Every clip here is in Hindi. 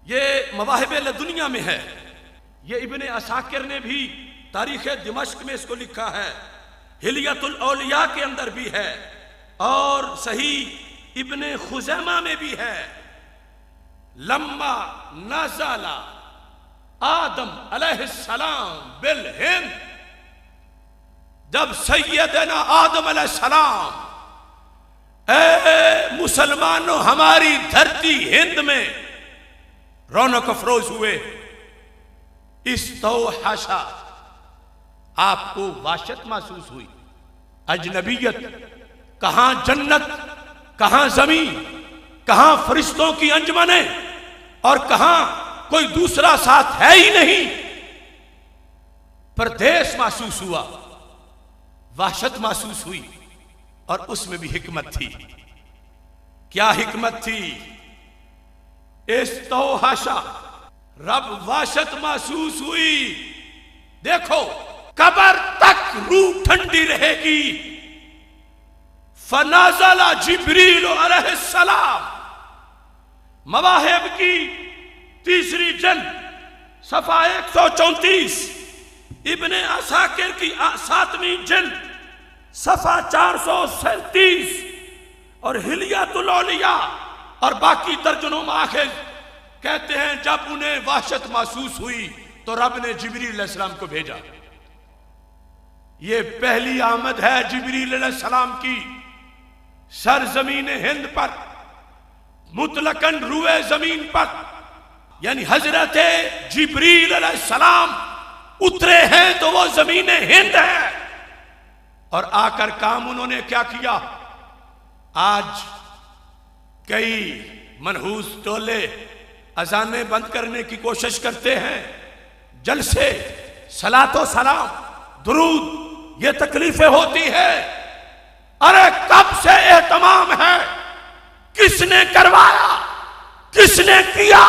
ये मवाहिब दुनिया में है। ये इब्ने असाकिर ने भी तारीख दिमश्क में इसको लिखा है, हिलियतुल औलिया के अंदर भी है और सही इब्ने खुजैमा में भी है। लम्मा नज़ला आदम अलैहिस्सलाम बिल हिंद, जब सैयदना आदम अलैहिस्सलाम ए मुसलमानों हमारी धरती हिंद में रौनक अफरोज हुए, इस्तौहशा आपको वाशत महसूस हुई, अजनबियत, कहां जन्नत, कहां जमीन, कहां फरिश्तों की अंजमने और कहां कोई दूसरा साथ है ही नहीं। परदेश महसूस हुआ, वाशत महसूस हुई और उसमें भी हिकमत थी। क्या हिकमत थी? इस्तौहशा, रब वाशत महसूस हुई। देखो कब्र तक रूह ठंडी रहेगी। फनाज़ला जिब्रील अलैहिस्सलाम, मवाहिब की तीसरी जल्द सफा 134, इब्ने असाकिर की 7वीं जल्द सफा 437 और हिलियतुल औलिया और बाकी दर्जनों माखिल कहते हैं जब उन्हें वाशत महसूस हुई तो रब ने जिब्रील अलैहिस्सलाम को भेजा। ये पहली आमद है जिब्रील अलैहिस्सलाम की सरजमीन हिंद पर, मुतलकन रुए जमीन पर, यानी हजरत जिब्रील अलैहिस्सलाम उतरे हैं तो वो जमीन हिंद है। और आकर काम उन्होंने क्या किया? आज कई मनहूस टोले अजाने बंद करने की कोशिश करते हैं, जलसे, सलातो सलाम, दुरूद, ये तकलीफें होती है। अरे कब से एहतमाम है, किसने करवाया, किसने किया?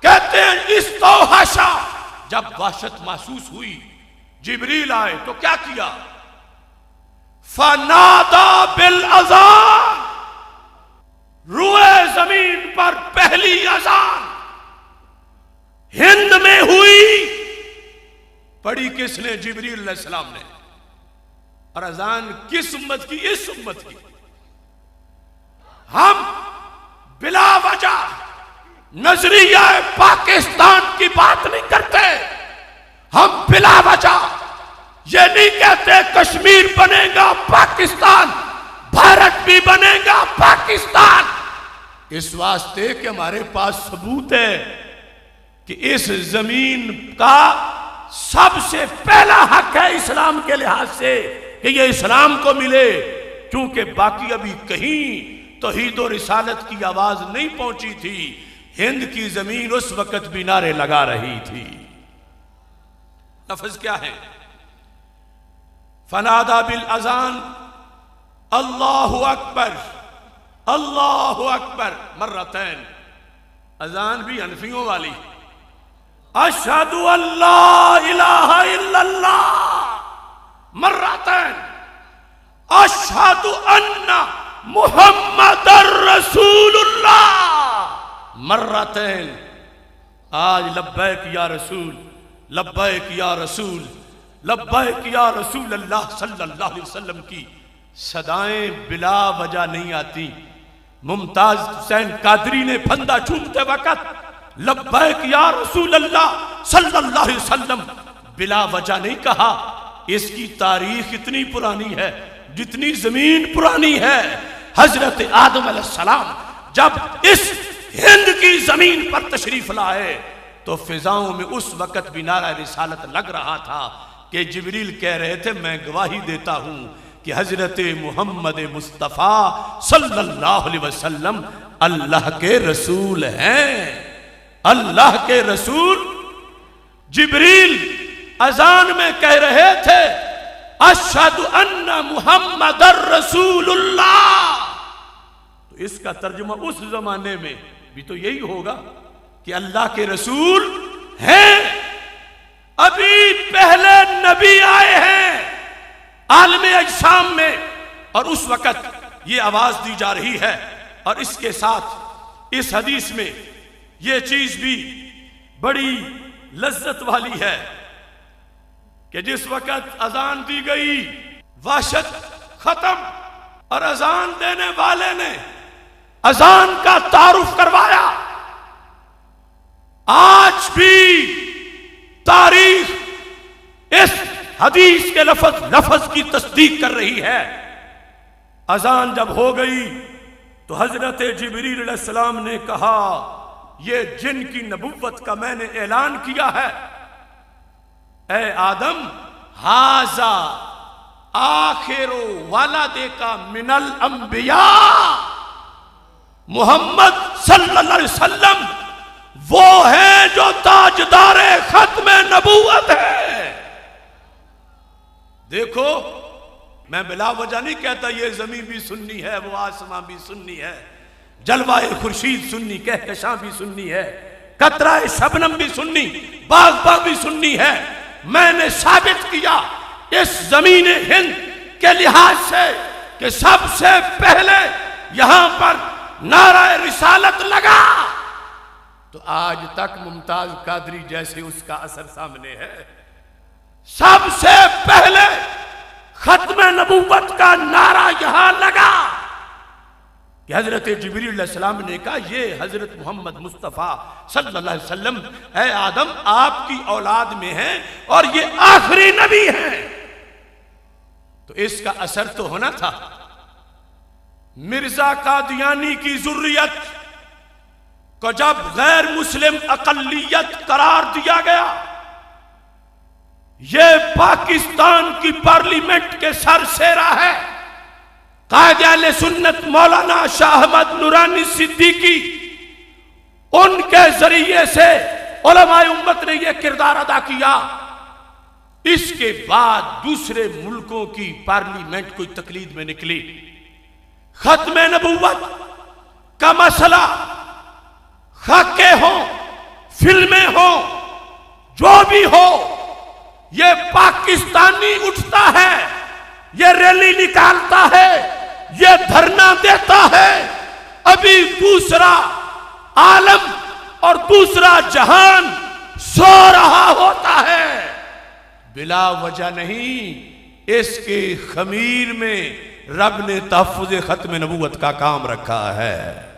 कहते हैं इस्तौहशा, जब वाशत महसूस हुई जिब्रील आए तो क्या किया? फनादा बिल अज़ान, रुए जमीन पर पहली अजान हिंद में हुई। पढ़ी किसने? जिब्रील अलैहिस्सलाम ने। और अजान किस उम्मत की? इस उम्मत की। हम बिला वजह नजरिया पाकिस्तान की बात नहीं करते। हम बिला वजह ये नहीं कहते कश्मीर बनेगा पाकिस्तान, भारत भी बनेगा पाकिस्तान। इस वास्ते कि हमारे पास सबूत है कि इस जमीन का सबसे पहला हक है इस्लाम के लिहाज से कि ये इस्लाम को मिले, क्योंकि बाकी अभी कहीं तौहीद और रिसालत की आवाज नहीं पहुंची थी। हिंद की जमीन उस वक्त भी नारे लगा रही थी। लफ्ज क्या है? फनादा बिल अजान, अल्लाहु अकबर, अल्लाहु अकबर मर्रतैन। अजान भी हनफियों वाली, अशहदु अल्ला इलाहा इल्लल्लाह मर्रतैन, अशहदु अन्ना मुहम्मदर रसूलुल्लाह मर्रतैन। आज लब्बैक या रसूल, लब्बैक या रसूल, लब्बैक या रसूल अल्लाह सल्लल्लाहु अलैहि वसल्लम की सदाएं बिला वजह नहीं आती। मुमताज हुसैन कादरी ने फंदा चूमते वक्त लब्बैक या रसूल अल्लाह सल्लल्लाहु अलैहि वसल्लम बिला वजह नहीं कहा। इसकी तारीख इतनी पुरानी है जितनी जमीन पुरानी है। हजरत आदम अलैहिस्सलाम जब इस हिंद की जमीन पर तशरीफ लाए तो फिजाओं में उस वक्त भी नारा रिसालत लग रहा था कि जिब्रील कह रहे थे मैं गवाही देता हूं कि हजरत मोहम्मद मुस्तफ़ा सल्लल्लाहु अलैहि वसल्लम अल्लाह के रसूल हैं, अल्लाह के रसूल। जिब्रील अजान में कह रहे थे अशहदु अन्ना मुहम्मदर रसूलुल्लाह। तो इसका तर्जुमा उस जमाने में भी तो यही होगा कि अल्लाह के रसूल हैं। अभी पहले नबी आए हैं आलमे अजसाम में और उस वक्त ये आवाज दी जा रही है। और इसके साथ इस हदीस में ये चीज भी बड़ी लज्जत वाली है कि जिस वक्त अजान दी गई वहशत खत्म और अजान देने वाले ने अजान का तारुफ करवाया। आज भी तारीख इस हदीस के लफ्ज की तस्दीक कर रही है। अजान जब हो गई तो हजरत जिब्रील अलैहिस्सलाम ने कहा, ये जिन की नबुव्वत का मैंने ऐलान किया है, ए आदम, हाजा आखिरो वालदे का मिनल अंबिया, मोहम्मद सल्लल्लाहु अलैहि वसल्लम वो है जो ताजदारे खत्म नबूवत है। देखो, मैं बिला वजह नहीं कहता ये जमीन भी सुन्नी है, वो आसमां भी सुन्नी है, जलवाए खुर्शीद सुन्नी, कहकशां भी सुन्नी है, कतराए शबनम भी सुन्नी, बागबा भी सुन्नी है। मैंने साबित किया इस जमीन हिंद के लिहाज से कि सबसे पहले यहां पर नाराए रिसालत लगा तो आज तक मुमताज कादरी जैसे उसका असर सामने है। सबसे पहले खत्म नबूवत का नारा यहां लगा कि हजरत जिब्रील अलैहिस्सलाम ने कहा, ये हजरत मोहम्मद मुस्तफ़ा सल्लल्लाहु अलैहि वसल्लम है आदम आपकी औलाद में है और ये आखिरी नबी है। तो इसका असर तो होना था। मिर्जा कादियानी की जुर्रियत को जब गैर मुस्लिम अकल्लियत करार दिया गया, यह पाकिस्तान की पार्लियामेंट के सरसेरा है। कायदे अहले सुन्नत मौलाना शाह अहमद नूरानी सिद्दीकी, उनके जरिए से उलमाए उम्मत ने यह किरदार अदा किया। इसके बाद दूसरे मुल्कों की पार्लियामेंट कोई तकलीद में निकली। खत्म नबूवत का मसला, खाके हो, फिल्में हो, जो भी हो, ये पाकिस्तानी उठता है, ये रैली निकालता है, ये धरना देता है। अभी दूसरा आलम और दूसरा जहान सो रहा होता है। बिला वजह नहीं, इसके खमीर में रब ने तहफ़्फ़ुज़ खत्म नबूवत का काम रखा है।